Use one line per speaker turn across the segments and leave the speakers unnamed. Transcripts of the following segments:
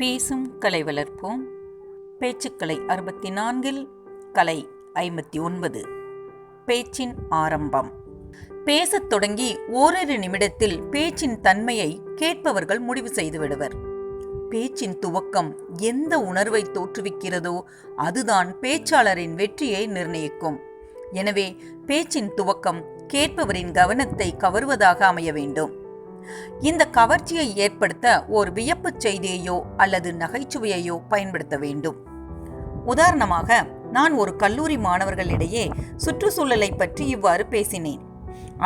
பேசும் கலை வளர்ப்போம். பேச்சுக்கலை 64 கலை 59. பேச்சின் ஆரம்பம். பேசத் தொடங்கி ஓரிரு நிமிடத்தில் பேச்சின் தன்மையை கேட்பவர்கள் முடிவு செய்து விடுவர். பேச்சின் துவக்கம் எந்த உணர்வை தோற்றுவிக்கிறதோ அதுதான் பேச்சாளரின் வெற்றியை நிர்ணயிக்கும். எனவே பேச்சின் துவக்கம் கேட்பவரின் கவனத்தை கவருவதாக அமைய வேண்டும். இந்த கவர்ச்சியை ஏற்படுத்த ஒரு வியப்பு செய்தியையோ அல்லது நகைச்சுவையையோ பயன்படுத்த வேண்டும். உதாரணமாக, நான் ஒரு கல்லூரி மாணவர்களிடையே சுற்றுச்சூழலை பற்றி இவ்வாறு பேசினேன்.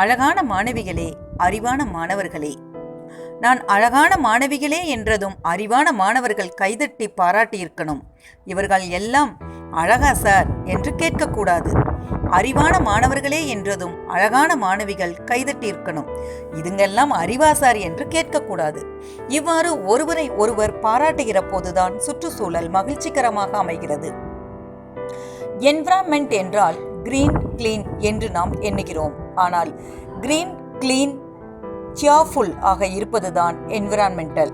அழகான மாணவிகளே, அறிவான மாணவர்களே. நான் அழகான மாணவிகளே என்றதும் அறிவான மாணவர்கள் கைதட்டி பாராட்டியிருக்கணும். இவர்கள் எல்லாம் அழகா சார் என்று கேட்கக்கூடாது. அறிவான மாணவர்களே என்றதும் அழகான மாணவிகள் கைதட்டியிருக்கணும். இதுங்கெல்லாம் அறிவா சார் என்று கேட்கக்கூடாது. இவ்வாறு ஒருவரை ஒருவர் பாராட்டுகிற போதுதான் சுற்றுச்சூழல் மகிழ்ச்சிகரமாக அமைகிறது. என்விரான்மெண்ட் என்றால் கிரீன் கிளீன் என்று நாம் எண்ணுகிறோம். ஆனால் கிரீன் கிளீன் சியர்ஃபுல் ஆக இருப்பதுதான் என்விரான்மெண்டல்.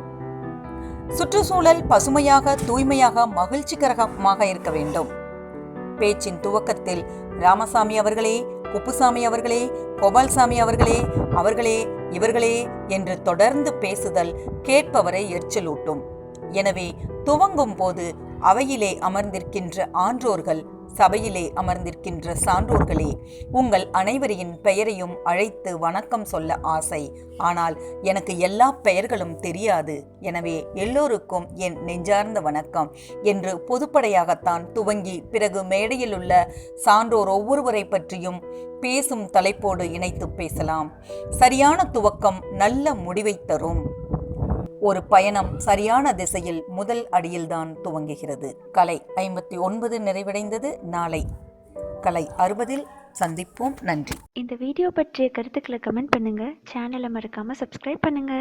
சுற்றுச்சூழல் பசுமையாக, தூய்மையாக, மகிழ்ச்சிகரமாக இருக்க வேண்டும். பேச்சின் துவக்கத்தில் ராமசாமி அவர்களே, குப்புசாமி அவர்களே, கோபால்சாமி அவர்களே, அவர்களே, இவர்களே என்று தொடர்ந்து பேசுதல் கேட்பவரை எரிச்சலூட்டும். எனவே துவங்கும் போது அவையிலே அமர்ந்திருக்கின்ற ஆன்றோர்கள், சபையிலே அமர்ந்திருக்கின்ற சான்றோர்களே, உங்கள் அனைவரின் பெயரையும் அழைத்து வணக்கம் சொல்ல ஆசை. ஆனால் எனக்கு எல்லா பெயர்களும் தெரியாது. எனவே எல்லோருக்கும் என் நெஞ்சார்ந்த வணக்கம் என்று பொதுப்படையாகத்தான் துவங்கி பிறகு மேடையில் உள்ள சான்றோர் ஒவ்வொருவரை பற்றியும் பேசும் தலைப்போடு இணைத்து பேசலாம். சரியான துவக்கம் நல்ல முடிவை தரும். ஒரு பயணம் சரியான திசையில் முதல் அடியில்தான் துவங்குகிறது. கலை 59 நிறைவடைந்தது. நாளை கலை 60 சந்திப்போம். நன்றி.
இந்த வீடியோ பற்றிய கருத்துக்களை கமெண்ட் பண்ணுங்க. சேனலை மறக்காம சப்ஸ்கிரைப் பண்ணுங்க.